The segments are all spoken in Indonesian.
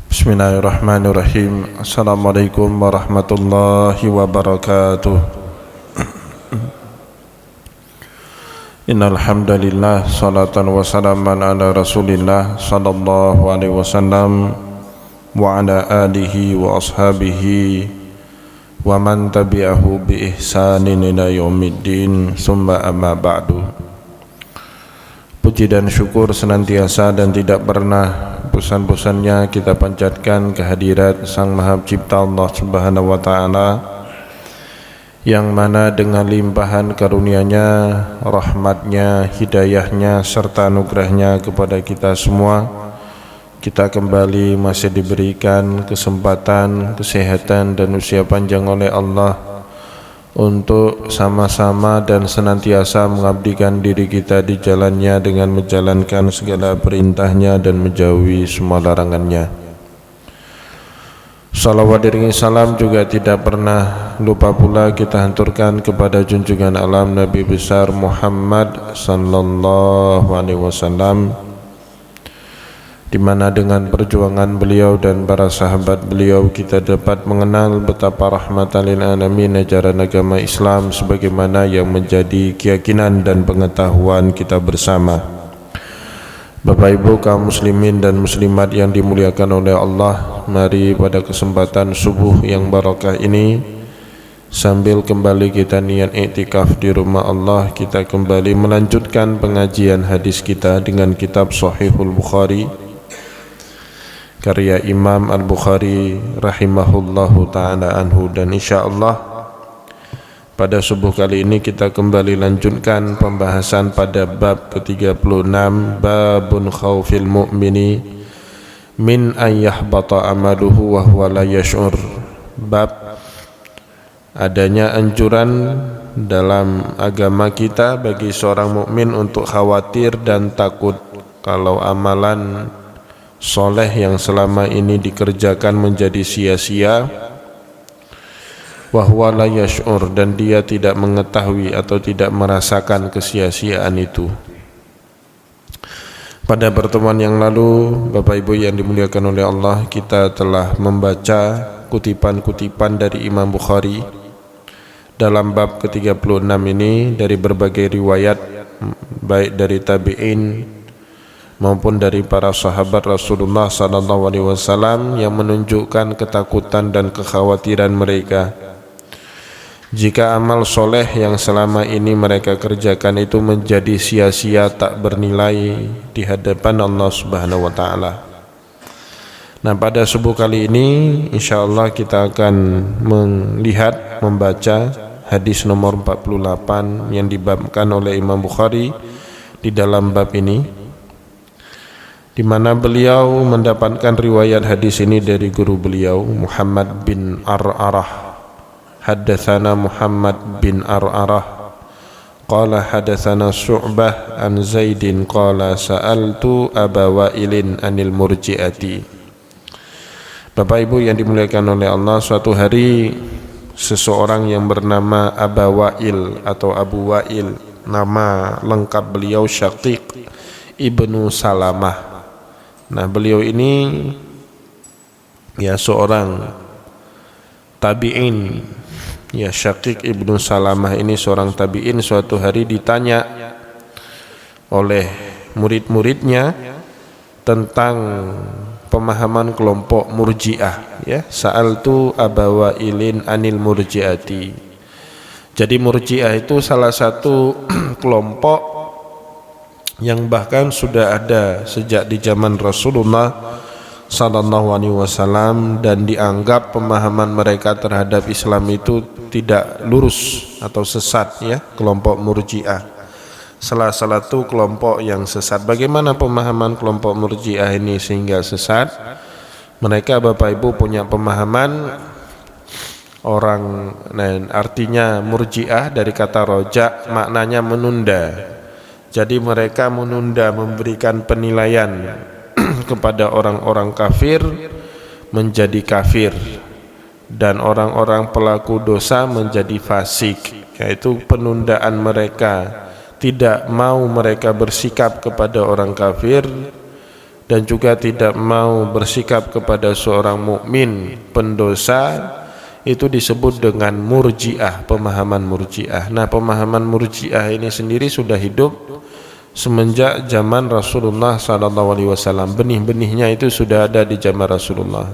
Bismillahirrahmanirrahim. Assalamualaikum warahmatullahi wabarakatuh. Innal hamdalillah, salatan wa salaman ala Rasulillah sallallahu alaihi wasallam wa ala alihi wa ashabihi wa man tabi'ahu bi ihsanin ila yaumiddin, summa amma ba'du. Puji dan syukur senantiasa dan tidak pernah bosan-bosannya kita panjatkan kehadirat Sang Maha Pencipta Allah Subhanahu wa taala, yang mana dengan limpahan karunia-Nya, rahmat-Nya, hidayah-Nya serta anugerah-Nya kepada kita semua, kita kembali masih diberikan kesempatan, kesehatan dan usia panjang oleh Allah untuk sama-sama dan senantiasa mengabdikan diri kita di jalannya dengan menjalankan segala perintahnya dan menjauhi semua larangannya. Salawat dan salam juga tidak pernah lupa pula kita hanturkan kepada junjungan alam Nabi besar Muhammad sallallahu alaihi wasallam, di mana dengan perjuangan beliau dan para sahabat beliau kita dapat mengenal betapa rahmatan lil alamin ajaran agama Islam sebagaimana yang menjadi keyakinan dan pengetahuan kita bersama. Bapak Ibu kaum muslimin dan muslimat yang dimuliakan oleh Allah, mari pada kesempatan subuh yang barakah ini, sambil kembali kita niat iktikaf di rumah Allah, kita kembali melanjutkan pengajian hadis kita dengan kitab Sahihul Bukhari karya Imam Al-Bukhari rahimahullahu ta'ala anhu. Dan insyaallah pada subuh kali ini kita kembali lanjutkan pembahasan pada bab ke-36, babun khawfil mu'mini min ayyahbata amaluhu wa huwa la yash'ur. Bab adanya anjuran dalam agama kita bagi seorang mukmin untuk khawatir dan takut kalau amalan soleh yang selama ini dikerjakan menjadi sia-sia, wa huwa la yash'ur, dan dia tidak mengetahui atau tidak merasakan kesia-siaan itu. Pada pertemuan yang lalu, Bapak Ibu yang dimuliakan oleh Allah, kita telah membaca kutipan-kutipan dari Imam Bukhari dalam bab ke-36 ini dari berbagai riwayat, baik dari tabi'in maupun dari para sahabat Rasulullah SAW, yang menunjukkan ketakutan dan kekhawatiran mereka jika amal soleh yang selama ini mereka kerjakan itu menjadi sia-sia, tak bernilai di hadapan Allah Subhanahu wa taala. Nah, pada subuh kali ini insyaallah kita akan melihat, membaca hadis nomor 48 yang dibabkan oleh Imam Bukhari di dalam bab ini, di mana beliau mendapatkan riwayat hadis ini dari guru beliau Muhammad bin Ar'arah. Haddatsana Muhammad bin Ar'arah qala hadatsana Syu'bah an Zaidin qala sa'altu Aba Wa'ilin anil murji'ati. Bapak Ibu yang dimuliakan oleh Allah, suatu hari seseorang yang bernama Aba Wa'il atau Abu Wa'il, nama lengkap beliau Syaqiq ibnu Salamah. Nah, beliau ini ya seorang tabi'in, ya Syaqiq ibnu Salamah ini seorang tabi'in. Suatu hari ditanya oleh murid-muridnya tentang pemahaman kelompok Murji'ah, ya. Sa'altu Aba Wa'ilin anil murji'ati. Jadi Murji'ah itu salah satu kelompok yang bahkan sudah ada sejak di zaman Rasulullah sallallahu alaihi wasallam, dan dianggap pemahaman mereka terhadap Islam itu tidak lurus atau sesat, ya, kelompok Murji'ah. Salah satu kelompok yang sesat. Bagaimana pemahaman kelompok Murji'ah ini sehingga sesat? Mereka, Bapak Ibu, punya pemahaman artinya Murji'ah dari kata roja, maknanya menunda. Jadi mereka menunda memberikan penilaian kepada orang-orang kafir menjadi kafir, dan orang-orang pelaku dosa menjadi fasik, yaitu penundaan mereka, tidak mau mereka bersikap kepada orang kafir dan juga tidak mau bersikap kepada seorang mukmin pendosa, itu disebut dengan murji'ah, pemahaman murji'ah. Nah, pemahaman murji'ah ini sendiri sudah hidup semenjak zaman Rasulullah SAW. Benih-benihnya itu sudah ada di zaman Rasulullah.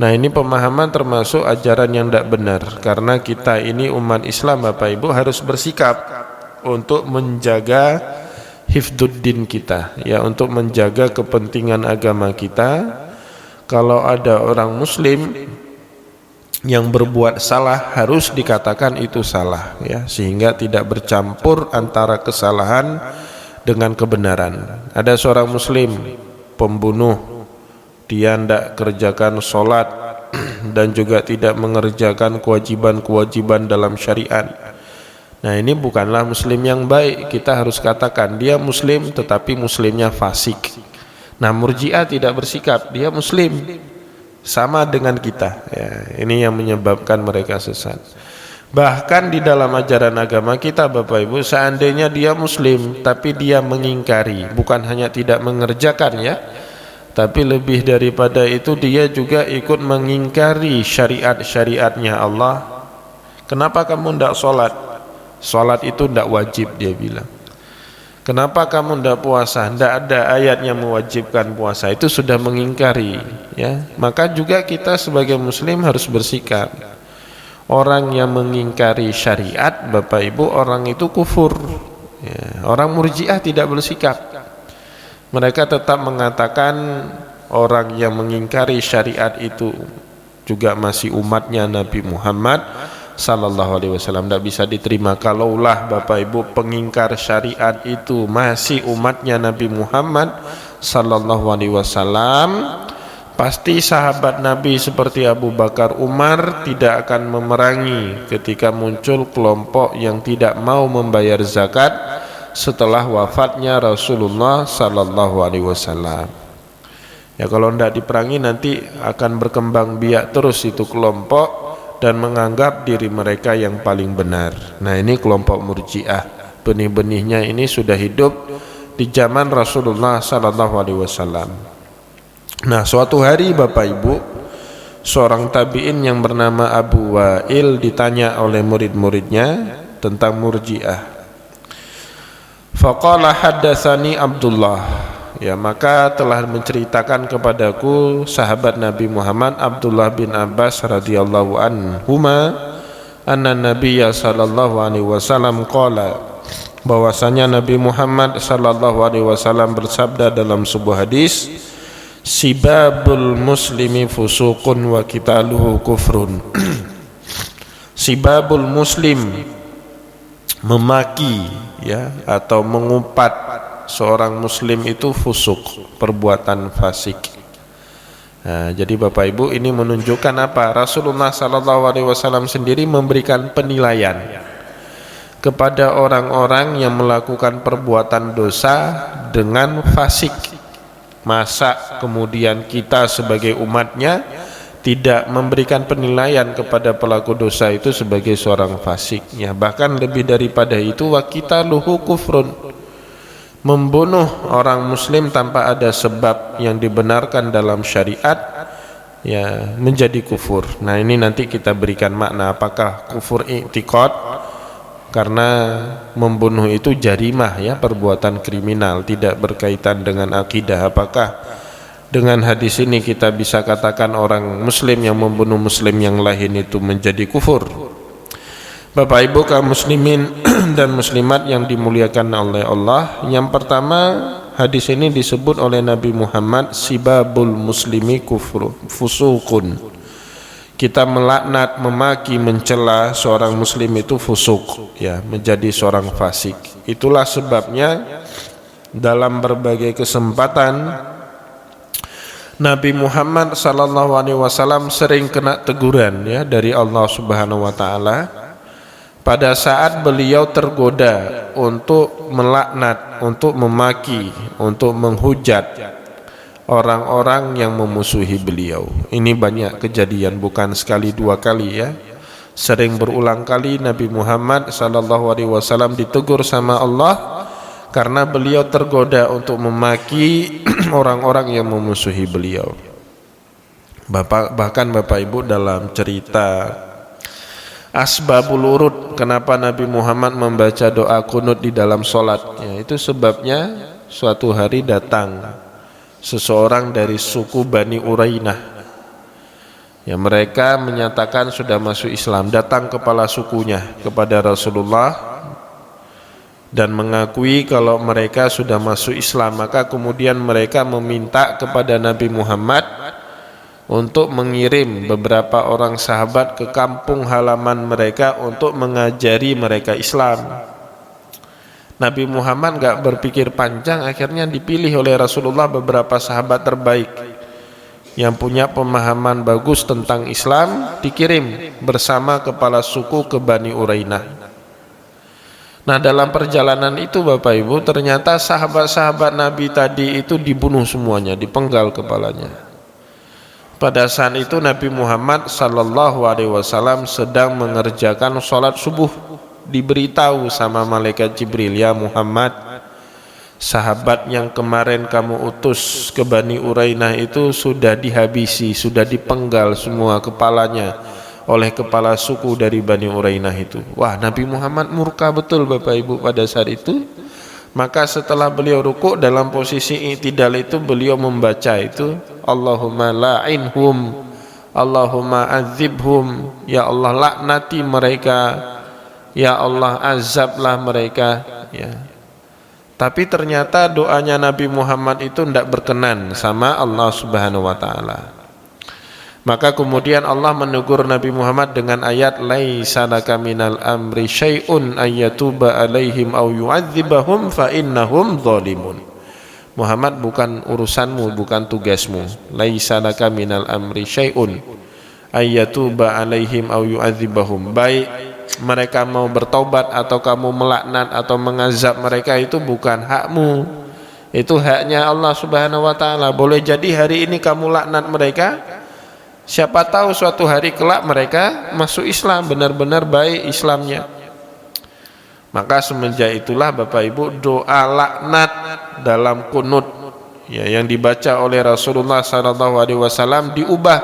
Nah, ini pemahaman termasuk ajaran yang tidak benar, karena kita ini umat Islam Bapak Ibu harus bersikap untuk menjaga hifdzuddin kita, ya, untuk menjaga kepentingan agama kita. Kalau ada orang muslim yang berbuat salah, harus dikatakan itu salah, ya, sehingga tidak bercampur antara kesalahan dengan kebenaran. Ada seorang muslim pembunuh, dia tidak kerjakan sholat dan juga tidak mengerjakan kewajiban-kewajiban dalam syariat. Nah, ini bukanlah muslim yang baik. Kita harus katakan dia muslim tetapi muslimnya fasik. Nah, murji'ah tidak bersikap dia muslim sama dengan kita, ya, ini yang menyebabkan mereka sesat. Bahkan di dalam ajaran agama kita Bapak Ibu, seandainya dia muslim tapi dia mengingkari, bukan hanya tidak mengerjakan, ya, tapi lebih daripada itu dia juga ikut mengingkari syariat-syariatnya Allah. Kenapa kamu tidak sholat? Sholat itu tidak wajib, dia bilang. Kenapa kamu tidak puasa? Tidak ada ayat yang mewajibkan puasa. Itu sudah mengingkari, ya. Maka juga kita sebagai muslim harus bersikap. Orang yang mengingkari syariat Bapak Ibu, orang itu kufur, ya. Orang murji'ah tidak bersikap. Mereka tetap mengatakan orang yang mengingkari syariat itu juga masih umatnya Nabi Muhammad Sallallahu Alaihi Wasallam. Tidak bisa diterima. Kalaulah Bapak Ibu pengingkar syariat itu masih umatnya Nabi Muhammad Sallallahu Alaihi Wasallam, pasti sahabat Nabi seperti Abu Bakar, Umar tidak akan memerangi ketika muncul kelompok yang tidak mau membayar zakat setelah wafatnya Rasulullah Sallallahu Alaihi Wasallam. Ya, kalau tidak diperangi nanti akan berkembang biak terus itu kelompok dan menganggap diri mereka yang paling benar. Nah, ini kelompok murji'ah. Benih-benihnya ini sudah hidup di zaman Rasulullah Sallallahu Alaihi Wasallam. Nah, suatu hari Bapak Ibu, seorang tabi'in yang bernama Abu Wa'il ditanya oleh murid-muridnya tentang murji'ah. Faqala haddatsani Abdullah, ya, maka telah menceritakan kepadaku sahabat Nabi Muhammad Abdullah bin Abbas radhiyallahu anhuma anna Nabiyya sallallahu alaihi wasallam qala, bahwasanya Nabi Muhammad sallallahu alaihi wasallam bersabda dalam sebuah hadis, sibabul muslimi fusuqun wa qitaluhu kufrun. Sibabul muslim, memaki, ya, atau mengumpat seorang muslim itu fusuk, perbuatan fasik. Nah, jadi Bapak Ibu, ini menunjukkan apa? Rasulullah SAW sendiri memberikan penilaian kepada orang-orang yang melakukan perbuatan dosa dengan fasik. Masa kemudian kita sebagai umatnya tidak memberikan penilaian kepada pelaku dosa itu sebagai seorang fasik, ya, bahkan lebih daripada itu, wa qitaluhu kufrun, membunuh orang muslim tanpa ada sebab yang dibenarkan dalam syariat, ya, menjadi kufur. Nah, ini nanti kita berikan makna apakah kufur i'tiqad, karena membunuh itu jarimah, ya, perbuatan kriminal, tidak berkaitan dengan akidah. Apakah dengan hadis ini kita bisa katakan orang muslim yang membunuh muslim yang lain itu menjadi kufur? Bapak Ibu kaum muslimin dan muslimat yang dimuliakan oleh Allah, yang pertama, hadis ini disebut oleh Nabi Muhammad sibabul muslimi kufru fusukun. Kita melaknat, memaki, mencela seorang muslim itu fusuk, ya, menjadi seorang fasik. Itulah sebabnya dalam berbagai kesempatan Nabi Muhammad sallallahu alaihi wasallam sering kena teguran, ya, dari Allah Subhanahu wa taala pada saat beliau tergoda untuk melaknat, untuk memaki, untuk menghujat orang-orang yang memusuhi beliau. Ini banyak kejadian, bukan sekali dua kali ya. Sering berulang kali Nabi Muhammad SAW ditegur sama Allah karena beliau tergoda untuk memaki orang-orang yang memusuhi beliau. Bahkan Bapak Ibu, dalam cerita asbabul urud kenapa Nabi Muhammad membaca doa kunut di dalam sholatnya, itu sebabnya suatu hari datang seseorang dari suku Bani Urainah, ya, mereka menyatakan sudah masuk Islam. Datang kepala sukunya kepada Rasulullah dan mengakui kalau mereka sudah masuk Islam. Maka kemudian mereka meminta kepada Nabi Muhammad untuk mengirim beberapa orang sahabat ke kampung halaman mereka untuk mengajari mereka Islam. Nabi Muhammad gak berpikir panjang, akhirnya dipilih oleh Rasulullah beberapa sahabat terbaik yang punya pemahaman bagus tentang Islam, dikirim bersama kepala suku ke Bani Urainah. Nah, dalam perjalanan itu Bapak Ibu, ternyata sahabat-sahabat Nabi tadi itu dibunuh semuanya, dipenggal kepalanya. Pada saat itu Nabi Muhammad SAW sedang mengerjakan sholat subuh. Diberitahu sama malaikat Jibril, ya Muhammad, sahabat yang kemarin kamu utus ke Bani Urainah itu sudah dihabisi, sudah dipenggal semua kepalanya oleh kepala suku dari Bani Urainah itu. Wah, Nabi Muhammad murka betul Bapak Ibu pada saat itu. Maka setelah beliau rukuk, dalam posisi i'tidal itu beliau membaca itu, Allahumma la'inhum, Allahumma azibhum, ya Allah laknati mereka, ya Allah azablah mereka, ya. Tapi ternyata doanya Nabi Muhammad itu tidak berkenan sama Allah Subhanahu wa taala. Maka kemudian Allah menegur Nabi Muhammad dengan ayat laisa laka minal amri syai'un ayyatuba alaihim aw yu'adzibahum fa innahum zalimun. Muhammad, bukan urusanmu, bukan tugasmu. Laisa laka minal amri syai'un ayyatuba alaihim aw yu'adzibahum. Baik mereka mau bertobat atau kamu melaknat atau mengazab mereka, itu bukan hakmu. Itu haknya Allah Subhanahu wa taala. Boleh jadi hari ini kamu laknat mereka, siapa tahu suatu hari kelak mereka masuk Islam, benar-benar baik Islamnya. Maka semenjak itulah Bapak Ibu, doa laknat dalam kunut, ya, yang dibaca oleh Rasulullah SAW diubah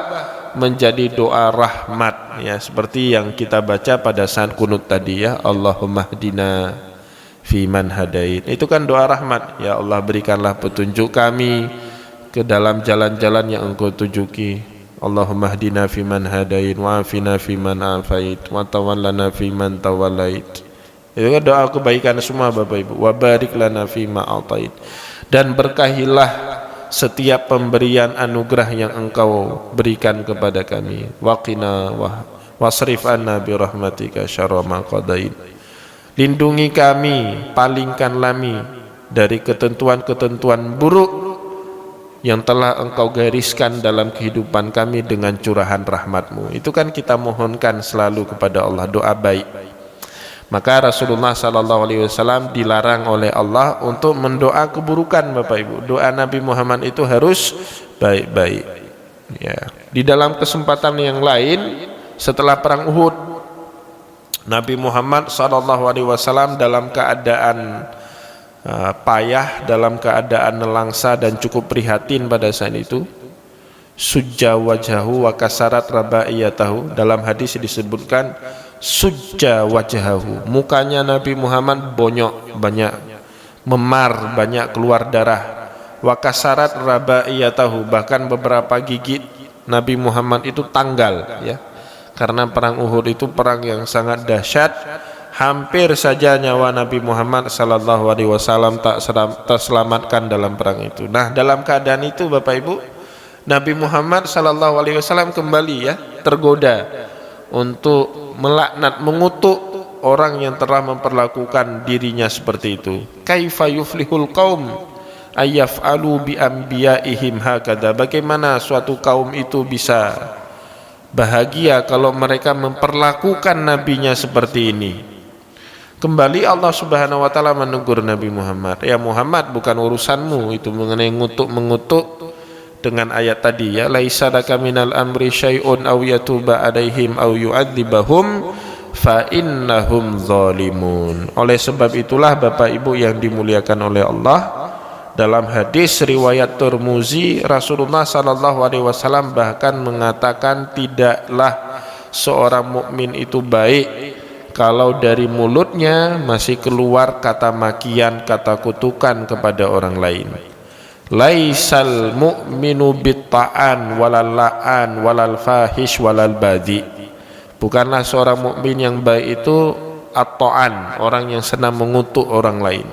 menjadi doa rahmat, ya, seperti yang kita baca pada saat kunut tadi, ya, Allahumma hdina fiman hadait. Itu kan doa rahmat, ya Allah berikanlah petunjuk kami ke dalam jalan-jalan yang Engkau tunjuki. Allahumma hdina fiman hadait wa afina fiman afait wa tawallana fiman tawallait. Itu kan doa kebaikan semua Bapak Ibu. Wa barik lana fima atait, dan berkahilah setiap pemberian anugerah yang Engkau berikan kepada kami. Waqina wasrif anna bi rahmatika syarra ma qadait. Lindungi kami, palingkan kami dari ketentuan-ketentuan buruk yang telah Engkau gariskan dalam kehidupan kami dengan curahan rahmat-Mu. Itu kan kita mohonkan selalu kepada Allah, doa baik. Maka Rasulullah SAW dilarang oleh Allah untuk mendoa keburukan Bapak Ibu. Doa Nabi Muhammad itu harus baik-baik, ya. Di dalam kesempatan yang lain, setelah perang Uhud, Nabi Muhammad SAW dalam keadaan payah, dalam keadaan nelangsa dan cukup prihatin pada saat itu. Sujja wajhahu wa kasarat rabaiyatahu. Dalam hadis disebutkan sujja wajhahu, mukanya Nabi Muhammad bonyok, banyak memar, banyak keluar darah. Wa kasarat rabaiyatahu, bahkan beberapa gigit Nabi Muhammad itu tanggal, ya. Karena perang Uhud itu perang yang sangat dahsyat. Hampir saja nyawa Nabi Muhammad SAW tak terselamatkan dalam perang itu. Nah, dalam keadaan itu Bapak Ibu, Nabi Muhammad SAW kembali, ya, tergoda untuk melaknat, mengutuk orang yang telah memperlakukan dirinya seperti itu. Kaifa yuflihul qaum ayyaf'alu bi anbiya'ihim hakadha. Bagaimana suatu kaum itu bisa bahagia kalau mereka memperlakukan nabinya seperti ini? Kembali Allah Subhanahu wa taala menegur Nabi Muhammad, ya Muhammad, bukan urusanmu itu mengenai mengutuk dengan ayat tadi ya, laisa laka minal amri syai'un aw yatuba alaihim aw yu'adzibahum fa innahum zalimun. Oleh sebab itulah Bapak Ibu yang dimuliakan oleh Allah, dalam hadis riwayat Tirmizi, Rasulullah sallallahu alaihi wasallam bahkan mengatakan tidaklah seorang mukmin itu baik kalau dari mulutnya masih keluar kata makian, kata kutukan kepada orang lain. Laisal mu'minu bitta'an walal la'an walal fahish walal badi. Bukanlah seorang mukmin yang baik itu at-ta'an, orang yang senang mengutuk orang lain.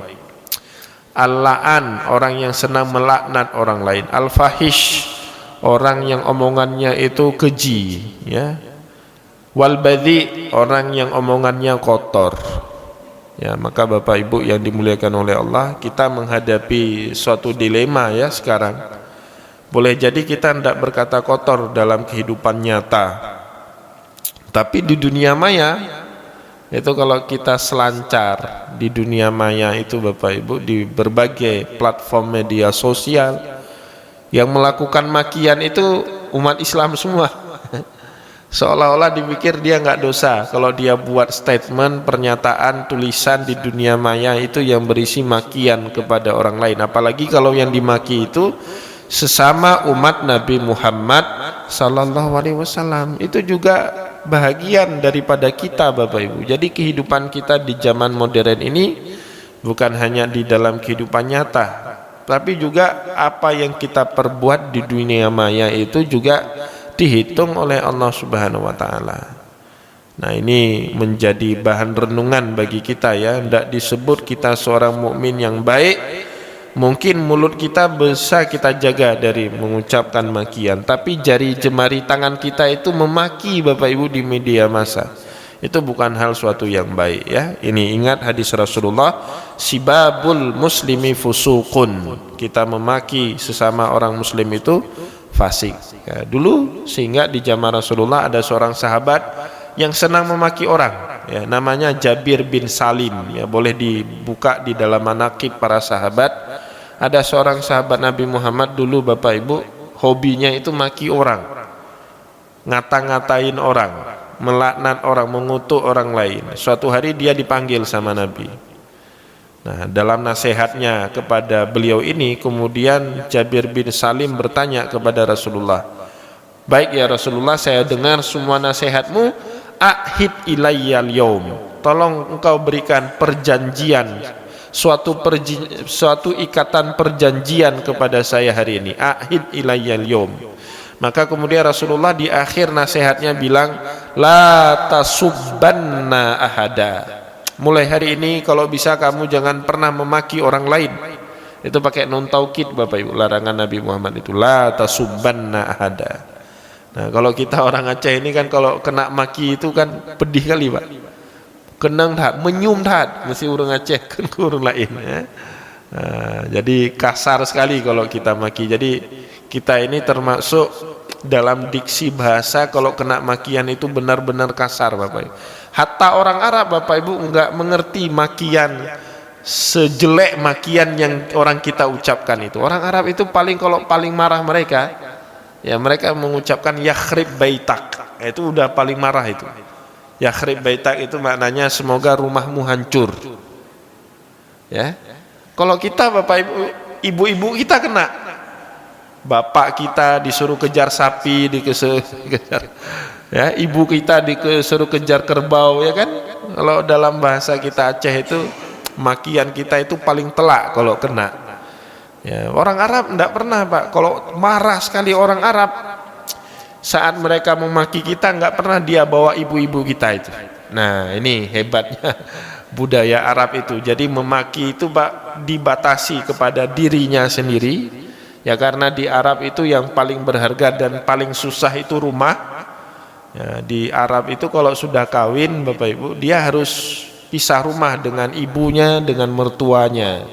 Al-la'an, orang yang senang melaknat orang lain. Al-fahish, orang yang omongannya itu keji, ya. Wal badi, orang yang omongannya kotor. Ya, maka Bapak Ibu yang dimuliakan oleh Allah, kita menghadapi suatu dilema ya sekarang. Boleh jadi kita tidak berkata kotor dalam kehidupan nyata, tapi di dunia maya itu kalau kita selancar di dunia maya itu Bapak Ibu, di berbagai platform media sosial, yang melakukan makian itu umat Islam semua. Seolah-olah dipikir dia nggak dosa kalau dia buat statement, pernyataan, tulisan di dunia maya itu yang berisi makian kepada orang lain. Apalagi kalau yang dimaki itu sesama umat Nabi Muhammad sallallahu alaihi wasallam. Itu juga bahagian daripada kita Bapak Ibu. Jadi kehidupan kita di zaman modern ini bukan hanya di dalam kehidupan nyata, tapi juga apa yang kita perbuat di dunia maya itu juga dihitung oleh Allah Subhanahu wa taala. Nah, ini menjadi bahan renungan bagi kita ya. Tidak disebut kita seorang mukmin yang baik, mungkin mulut kita bisa kita jaga dari mengucapkan makian, tapi jari jemari tangan kita itu memaki Bapak Ibu di media massa. Itu bukan hal suatu yang baik ya. Ini ingat hadis Rasulullah, sibabul muslimi fusuqun. Kita memaki sesama orang muslim itu fasik. Ya, dulu sehingga di zaman Rasulullah ada seorang sahabat yang senang memaki orang ya, namanya Jabir bin Salim ya, boleh dibuka di dalam manaqib para sahabat. Ada seorang sahabat Nabi Muhammad dulu Bapak Ibu, hobinya itu maki orang, ngata-ngatain orang, melaknat orang, mengutuk orang lain. Suatu hari dia dipanggil sama Nabi. Nah, dalam nasihatnya kepada beliau ini, kemudian Jabir bin Salim bertanya kepada Rasulullah, baik ya Rasulullah, saya dengar semua nasihatmu, ahid ilayyal yaum, tolong engkau berikan perjanjian, suatu ikatan perjanjian kepada saya hari ini, ahid ilayyal yaum. Maka kemudian Rasulullah di akhir nasihatnya bilang, la tasubbanna ahada, mulai hari ini kalau bisa kamu jangan pernah memaki orang lain. Itu pakai nun taukid Bapak Ibu, larangan Nabi Muhammad itu, la tasubbanna ahada. Nah, kalau kita orang Aceh ini kan kalau kena maki itu kan pedih kali Pak, kenang tat, menyum tat, mesti orang Aceh kan ke orang lain ya. Nah, jadi kasar sekali kalau kita maki. Jadi kita ini termasuk dalam diksi bahasa kalau kena makian itu benar-benar kasar Bapak Ibu. Hatta orang Arab Bapak Ibu enggak mengerti makian sejelek makian yang orang kita ucapkan itu. Orang Arab itu kalau paling marah mereka, ya mereka mengucapkan yakhrib baitak. Itu udah paling marah itu. Yakhrib baitak itu maknanya semoga rumahmu hancur. Ya. Kalau kita Bapak Ibu, ibu-ibu kita kena. Bapak kita disuruh kejar sapi, dikejar, ya, ibu kita disuruh kejar kerbau, ya kan? Kalau dalam bahasa kita Aceh itu makian kita itu paling telak kalau kena. Ya, orang Arab tidak pernah Pak. Kalau marah sekali orang Arab, saat mereka memaki kita nggak pernah dia bawa ibu-ibu kita itu. Nah, ini hebatnya budaya Arab itu. Jadi memaki itu Pak dibatasi kepada dirinya sendiri. Ya, karena di Arab itu yang paling berharga dan paling susah itu rumah. Ya, di Arab itu kalau sudah kawin Bapak Ibu, dia harus pisah rumah dengan ibunya, dengan mertuanya.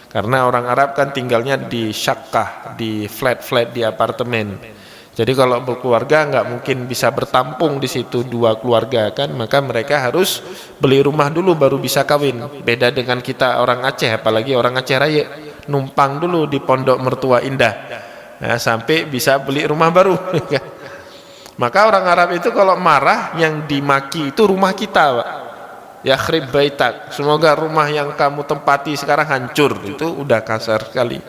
Karena orang Arab kan tinggalnya di syakkah, di flat-flat, di apartemen. Jadi kalau berkeluarga nggak mungkin bisa bertampung di situ dua keluarga kan, maka mereka harus beli rumah dulu baru bisa kawin. Beda dengan kita orang Aceh, apalagi orang Aceh Raya, numpang dulu di pondok mertua indah. ya, sampai bisa beli rumah baru. Maka orang Arab itu kalau marah yang dimaki itu rumah kita, Pak. Ya khrib baitak, semoga rumah yang kamu tempati sekarang hancur. Itu udah kasar sekali.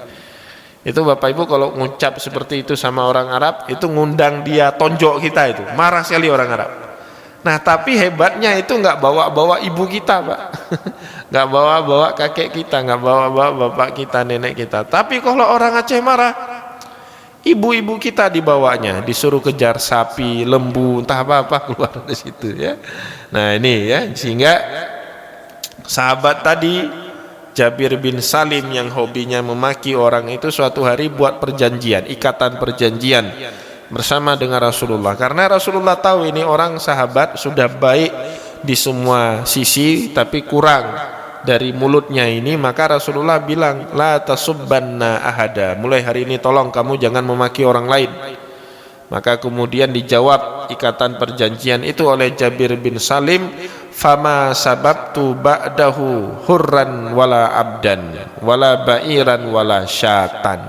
Itu Bapak Ibu kalau ngucap seperti itu sama orang Arab, itu ngundang dia tonjok kita, itu marah sekali orang Arab. Nah tapi hebatnya itu nggak bawa-bawa ibu kita, Pak. Nggak bawa-bawa kakek kita, nggak bawa-bawa bapak kita, nenek kita. Tapi kalau orang Aceh marah, ibu-ibu kita dibawanya, disuruh kejar sapi, lembu, entah apa-apa keluar dari situ ya. Nah ini ya, sehingga sahabat tadi Jabir bin Salim yang hobinya memaki orang itu suatu hari buat perjanjian, ikatan perjanjian bersama dengan Rasulullah. Karena Rasulullah tahu ini orang sahabat sudah baik di semua sisi, tapi kurang dari mulutnya ini, maka Rasulullah bilang, la tasubbanna ahada, mulai hari ini tolong kamu jangan memaki orang lain. Maka kemudian dijawab ikatan perjanjian itu oleh Jabir bin Salim, fama sababtu ba'dahu hurran wala abdan wala ba'iran wala syatan.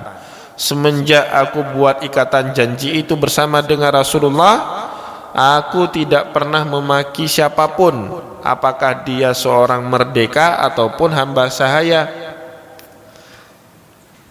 Semenjak aku buat ikatan janji itu bersama dengan Rasulullah, aku tidak pernah memaki siapapun, apakah dia seorang merdeka ataupun hamba sahaya.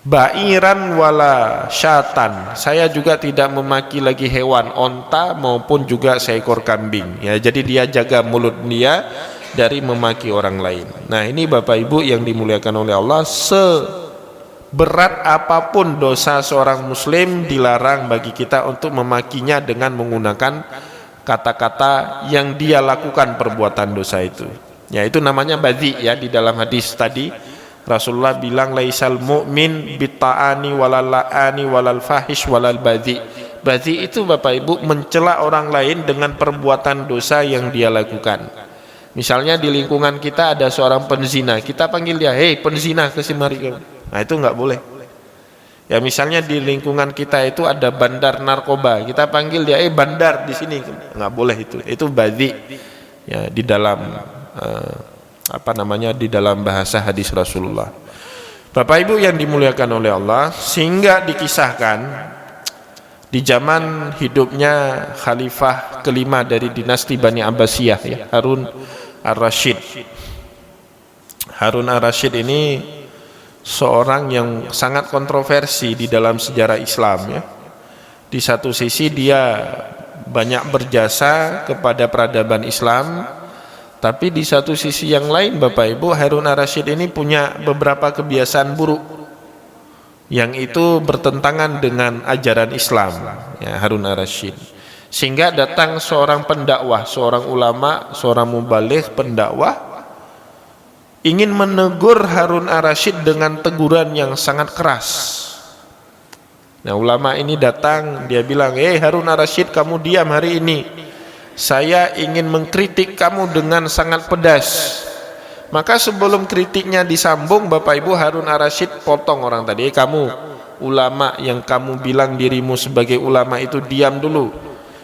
Ba'iran wala syatan, saya juga tidak memaki lagi hewan, onta maupun juga seekor kambing ya. Jadi dia jaga mulut dia dari memaki orang lain. Nah ini Bapak Ibu yang dimuliakan oleh Allah, seberat apapun dosa seorang muslim, dilarang bagi kita untuk memakinya dengan menggunakan kata-kata yang dia lakukan perbuatan dosa itu. Ya itu namanya badhi ya. Di dalam hadis tadi Rasulullah bilang laisal mu'min bitta'ani walal la'ani walal fahish walal badhi. Badhi itu Bapak Ibu mencela orang lain dengan perbuatan dosa yang dia lakukan. Misalnya di lingkungan kita ada seorang penzina, kita panggil dia, hei penzina kesimari kamu. Nah itu nggak boleh. Ya misalnya di lingkungan kita itu ada bandar narkoba, kita panggil dia, bandar di sini, nggak boleh itu. Itu badhi ya di dalam di dalam bahasa hadis Rasulullah. Bapak Ibu yang dimuliakan oleh Allah, sehingga dikisahkan di zaman hidupnya khalifah kelima dari dinasti Bani Abbasiyah ya, Harun ar-Rasyid. Harun ar-Rasyid ini seorang yang sangat kontroversi di dalam sejarah Islam ya. Di satu sisi dia banyak berjasa kepada peradaban Islam, tapi di satu sisi yang lain Bapak Ibu, Harun ar-Rasyid ini punya beberapa kebiasaan buruk yang itu bertentangan dengan ajaran Islam ya, Harun ar-Rasyid. Sehingga datang seorang pendakwah, seorang ulama, seorang mubaligh pendakwah, ingin menegur Harun ar-Rasyid dengan teguran yang sangat keras. Nah ulama ini datang, dia bilang, Harun ar-Rasyid, kamu diam hari ini, saya ingin mengkritik kamu dengan sangat pedas. Maka sebelum kritiknya disambung, Bapak Ibu, Harun ar-Rasyid potong orang tadi. Kamu ulama yang kamu bilang dirimu sebagai ulama itu, diam dulu.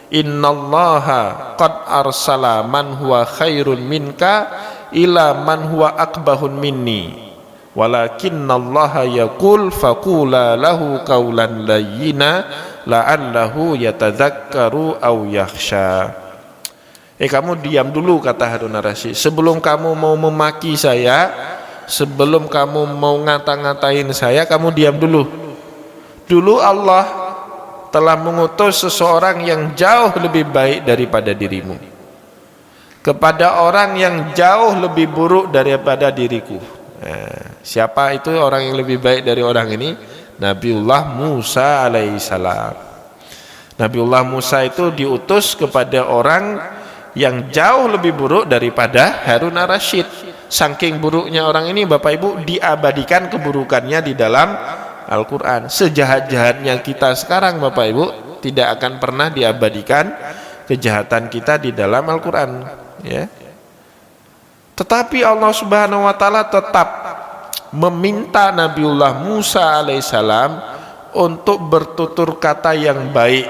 Innallaha qad arsala man huwa khairun minka ila man huwa akbahun minni walakinnallaha yaqul faqula lahu qawlan layyina la'allahu yatadzakkaru aw yakhsha. Kamu diam dulu, kata Harun ar-Rasyid. Sebelum kamu mau memaki saya, sebelum kamu mau ngata-ngatain saya, kamu diam dulu. Dulu Allah telah mengutus seseorang yang jauh lebih baik daripada dirimu kepada orang yang jauh lebih buruk daripada diriku. Nah, siapa itu orang yang lebih baik dari orang ini? Nabiullah Musa alaihissalam. Nabiullah Musa itu diutus kepada orang yang jauh lebih buruk daripada Harun ar-Rasyid. Saking buruknya orang ini Bapak Ibu, diabadikan keburukannya di dalam Al-Quran. Sejahat-jahatnya kita sekarang Bapak Ibu, tidak akan pernah diabadikan kejahatan kita di dalam Al-Quran ya. Tetapi Allah Subhanahu wa Ta'ala tetap meminta Nabiullah Musa alaihissalam untuk bertutur kata yang baik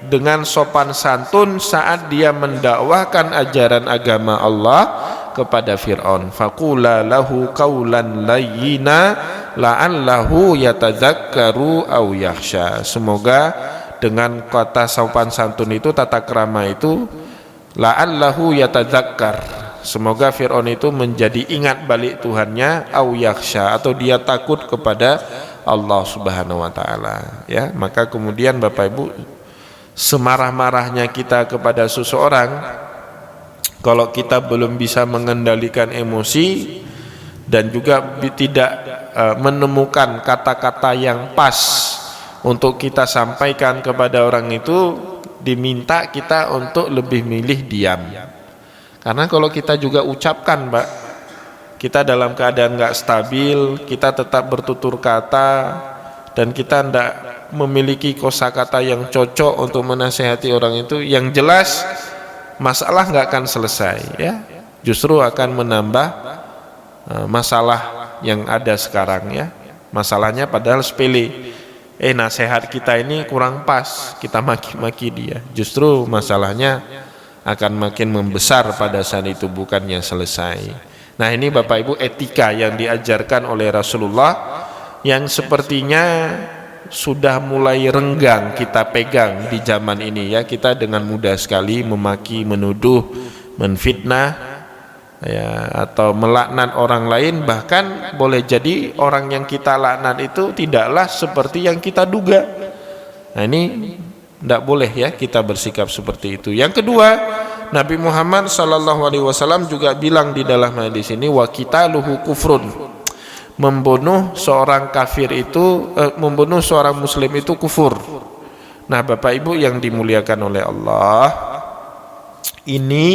dengan sopan santun saat dia mendakwahkan ajaran agama Allah kepada Fir'aun. Faqula lahu qawlan layyina la'allahu yatadzakkaru aw yakhsha. Semoga dengan kata sopan santun itu, tata krama itu, la'allahu yatadzakkar, semoga Fir'aun itu menjadi ingat balik Tuhannya, aw yakhsha, atau dia takut kepada Allah Subhanahu wa taala, ya. Maka kemudian Bapak Ibu, semarah-marahnya kita kepada seseorang, kalau kita belum bisa mengendalikan emosi dan juga tidak menemukan kata-kata yang pas untuk kita sampaikan kepada orang itu, diminta kita untuk lebih milih diam. Karena kalau kita juga ucapkan, Mbak, kita dalam keadaan nggak stabil, kita tetap bertutur kata, dan kita tidak memiliki kosakata yang cocok untuk menasihati orang itu, yang jelas masalah nggak akan selesai, ya. Justru akan menambah masalah yang ada sekarang, ya. Masalahnya padahal sepele. Nasihat kita ini kurang pas, kita maki-maki dia. Justru masalahnya akan makin membesar pada saat itu, bukannya selesai. Nah, ini Bapak Ibu etika yang diajarkan oleh Rasulullah, yang sepertinya sudah mulai renggang kita pegang di zaman ini, ya. Kita dengan mudah sekali memaki, menuduh, menfitnah, ya, atau melaknat orang lain. Bahkan boleh jadi orang yang kita laknat itu tidaklah seperti yang kita duga. Nah, ini tidak boleh, ya, kita bersikap seperti itu. Yang kedua, Nabi Muhammad SAW juga bilang di dalam hadis ini, wa qitaluhu kufrun, membunuh seorang kafir itu, membunuh seorang muslim itu kufur. Nah, Bapak Ibu yang dimuliakan oleh Allah, ini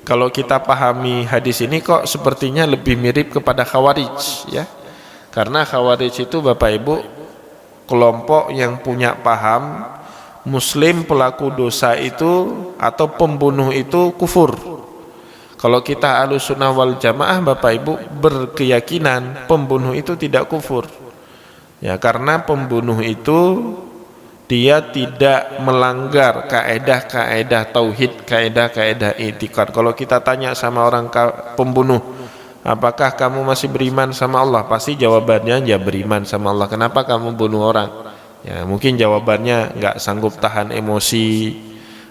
kalau kita pahami hadis ini kok sepertinya lebih mirip kepada Khawarij, ya. Karena Khawarij itu, Bapak Ibu, kelompok yang punya paham Muslim pelaku dosa itu atau pembunuh itu kufur. Kalau kita Ahlussunnah wal Jamaah, Bapak Ibu, berkeyakinan pembunuh itu tidak kufur, ya, karena pembunuh itu dia tidak melanggar kaedah-kaedah tauhid, kaedah-kaedah etikad. Kalau kita tanya sama orang pembunuh, apakah kamu masih beriman sama Allah? Pasti jawabannya, ya, beriman sama Allah. Kenapa kamu bunuh orang? Ya, mungkin jawabannya nggak sanggup tahan emosi,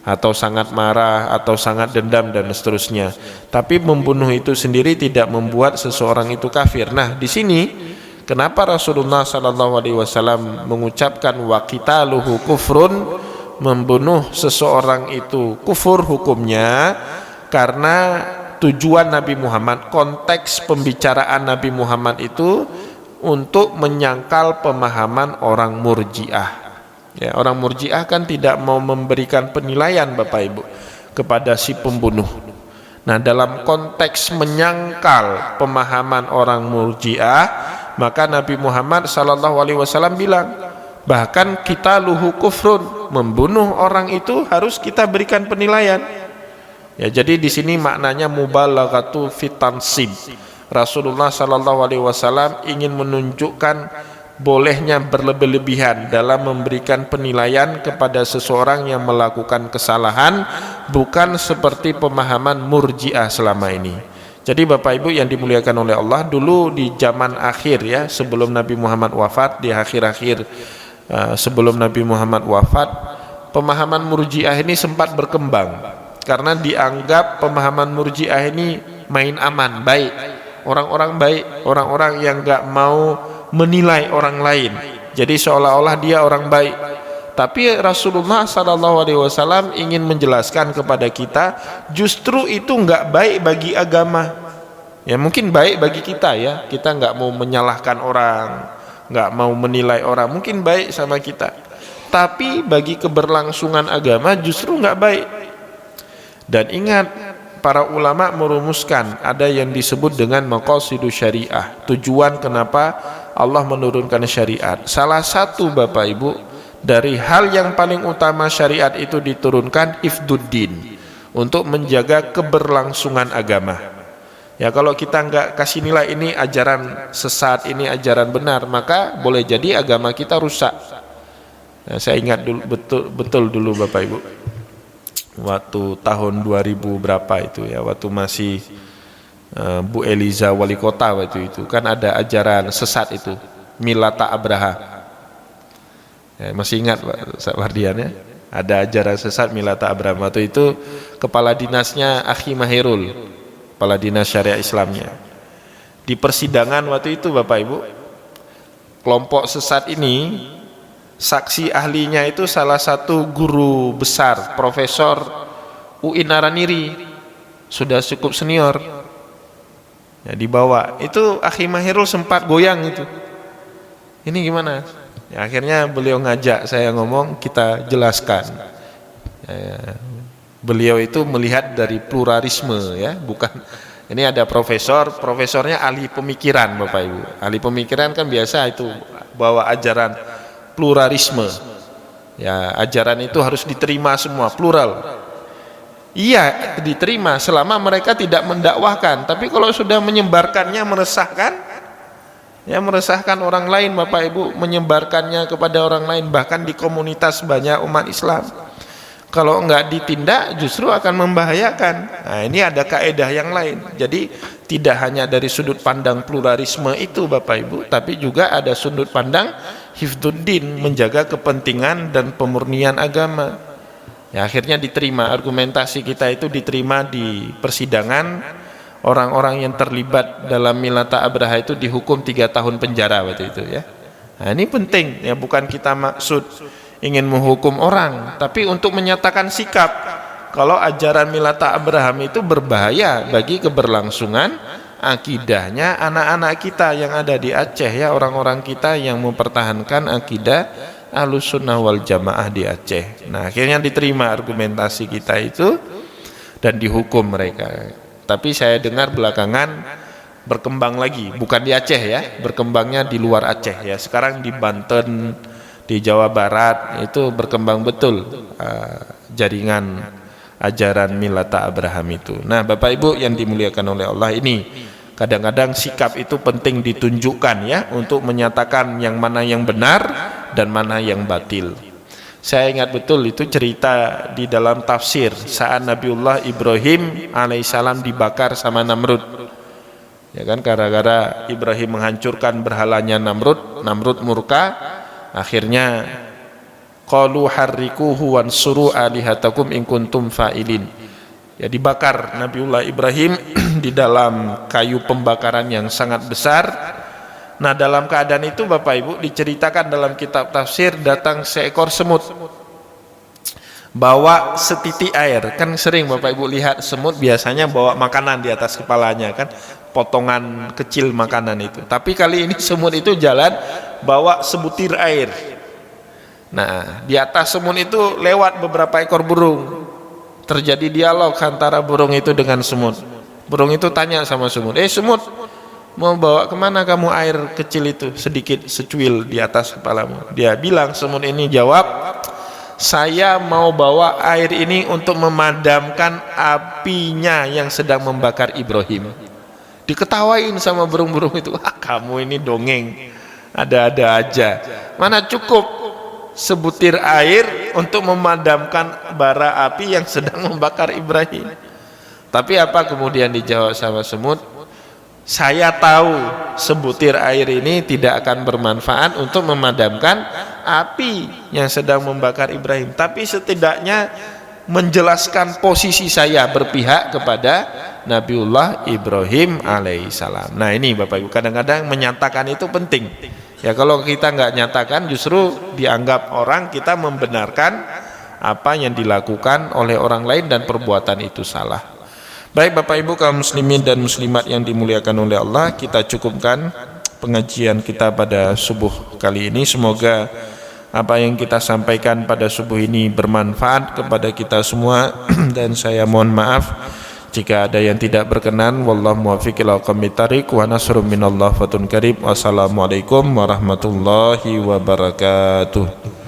atau sangat marah, atau sangat dendam, dan seterusnya. Tapi membunuh itu sendiri tidak membuat seseorang itu kafir. Nah, di sini kenapa Rasulullah SAW mengucapkan wa qitaluhu kufrun, membunuh seseorang itu kufur hukumnya? Karena tujuan Nabi Muhammad, konteks pembicaraan Nabi Muhammad itu untuk menyangkal pemahaman orang Murji'ah. Ya, orang Murji'ah kan tidak mau memberikan penilaian, Bapak Ibu, kepada si pembunuh. Nah, dalam konteks menyangkal pemahaman orang Murji'ah, maka Nabi Muhammad SAW bilang, bahkan kita luhu kufrun, membunuh orang itu harus kita berikan penilaian. Ya, jadi di sini maknanya mubalaghatu fitansib. Rasulullah SAW ingin menunjukkan bolehnya berlebih-lebihan dalam memberikan penilaian kepada seseorang yang melakukan kesalahan, bukan seperti pemahaman Murji'ah selama ini. Jadi Bapak Ibu yang dimuliakan oleh Allah, dulu di zaman akhir, ya, sebelum Nabi Muhammad wafat, di akhir-akhir sebelum Nabi Muhammad wafat, pemahaman Murji'ah ini sempat berkembang karena dianggap pemahaman Murji'ah ini main aman, baik. Orang-orang baik, orang-orang yang gak mau menilai orang lain, jadi seolah-olah dia orang baik. Tapi Rasulullah SAW ingin menjelaskan kepada kita, justru itu gak baik bagi agama. Ya, mungkin baik bagi kita, ya, kita gak mau menyalahkan orang, gak mau menilai orang, mungkin baik sama kita. Tapi bagi keberlangsungan agama justru gak baik. Dan ingat, para ulama merumuskan ada yang disebut dengan maqasidus syariah, tujuan kenapa Allah menurunkan syariat. Salah satu, Bapak Ibu, dari hal yang paling utama syariat itu diturunkan hifdzuddin, untuk menjaga keberlangsungan agama. Ya, kalau kita nggak kasih nilai ini ajaran sesat, ini ajaran benar, maka boleh jadi agama kita rusak. Nah, saya ingat dulu, betul dulu Bapak Ibu, waktu tahun 2000 berapa itu, ya, waktu masih Bu Eliza wali kota waktu itu kan ada ajaran sesat itu Milata Abraha. Masih ingat Pak Wardian ya? Ada ajaran sesat Milata Abraha. Waktu itu kepala dinasnya Akhi Mahirul, kepala dinas syariah Islamnya. Di persidangan waktu itu Bapak Ibu, kelompok sesat ini saksi ahlinya itu salah satu guru besar, Profesor UI Naraniri, sudah cukup senior. Ya, dibawa itu Akhi Mahirul sempat goyang itu. Ini gimana? Ya, akhirnya beliau ngajak saya ngomong, kita jelaskan. Ya, beliau itu melihat dari pluralisme ya, bukan. Ini ada profesornya ahli pemikiran Bapak Ibu. Ahli pemikiran kan biasa itu bawa ajaran pluralisme. Ya, ajaran itu harus diterima semua, plural. Iya, diterima selama mereka tidak mendakwahkan. Tapi kalau sudah menyebarkannya meresahkan, ya meresahkan orang lain Bapak Ibu, menyebarkannya kepada orang lain, bahkan di komunitas banyak umat Islam. Kalau enggak ditindak justru akan membahayakan. Nah, ini ada kaedah yang lain. Jadi tidak hanya dari sudut pandang pluralisme itu Bapak Ibu, tapi juga ada sudut pandang hifdzuddin, menjaga kepentingan dan pemurnian agama. Ya, akhirnya diterima, argumentasi kita itu diterima di persidangan. Orang-orang yang terlibat dalam Milata Abraha itu dihukum 3 tahun penjara waktu itu ya. Nah, ini penting ya, bukan kita maksud ingin menghukum orang, tapi untuk menyatakan sikap kalau ajaran Milata Abraham itu berbahaya bagi keberlangsungan akidahnya anak-anak kita yang ada di Aceh ya, orang-orang kita yang mempertahankan akidah Ahlussunnah wal Jamaah di Aceh. Nah, akhirnya diterima argumentasi kita itu dan dihukum mereka. Tapi saya dengar belakangan berkembang lagi, bukan di Aceh ya, berkembangnya di luar Aceh ya. Sekarang di Banten, di Jawa Barat itu berkembang betul jaringan ajaran Milata Abraham itu. Nah, Bapak Ibu yang dimuliakan oleh Allah, ini kadang-kadang sikap itu penting ditunjukkan ya, untuk menyatakan yang mana yang benar dan mana yang batil. Saya ingat betul itu cerita di dalam tafsir saat Nabiullah Ibrahim alaihissalam dibakar sama Namrud. Ya kan, gara-gara Ibrahim menghancurkan berhalanya Namrud murka, akhirnya qalu harrikuhu wansuru alihatakum in kuntum fa'ilin. Ya, dibakar Nabiullah Ibrahim di dalam kayu pembakaran yang sangat besar. Nah, dalam keadaan itu Bapak Ibu diceritakan dalam kitab tafsir, datang seekor semut bawa setitik air. Kan sering Bapak Ibu lihat semut biasanya bawa makanan di atas kepalanya kan, potongan kecil makanan itu. Tapi kali ini semut itu jalan bawa sebutir air. Nah, di atas semut itu lewat beberapa ekor burung. Terjadi dialog antara burung itu dengan semut. Burung itu tanya sama semut, semut, mau bawa kemana kamu air kecil itu, sedikit secuil di atas kepalamu? Dia bilang, semut ini jawab, saya mau bawa air ini untuk memadamkan apinya yang sedang membakar Ibrahim. Diketawain sama burung-burung itu, kamu ini dongeng, ada-ada aja. Mana cukup sebutir air untuk memadamkan bara api yang sedang membakar Ibrahim. Tapi apa kemudian dijawab sama semut? Saya tahu sebutir air ini tidak akan bermanfaat untuk memadamkan api yang sedang membakar Ibrahim, tapi setidaknya menjelaskan posisi saya berpihak kepada Nabiullah Ibrahim alaihissalam. Nah, ini Bapak Ibu, kadang-kadang menyatakan itu penting. Ya, kalau kita nggak nyatakan justru dianggap orang kita membenarkan apa yang dilakukan oleh orang lain dan perbuatan itu salah. Baik Bapak Ibu kaum muslimin dan muslimat yang dimuliakan oleh Allah, kita cukupkan pengajian kita pada subuh kali ini. Semoga apa yang kita sampaikan pada subuh ini bermanfaat kepada kita semua dan saya mohon maaf jika ada yang tidak berkenan. Wallahu muwaffiq ila aqwamit thariq wa nasrun minallah fatun karib. Wassalamualaikum warahmatullahi wabarakatuh.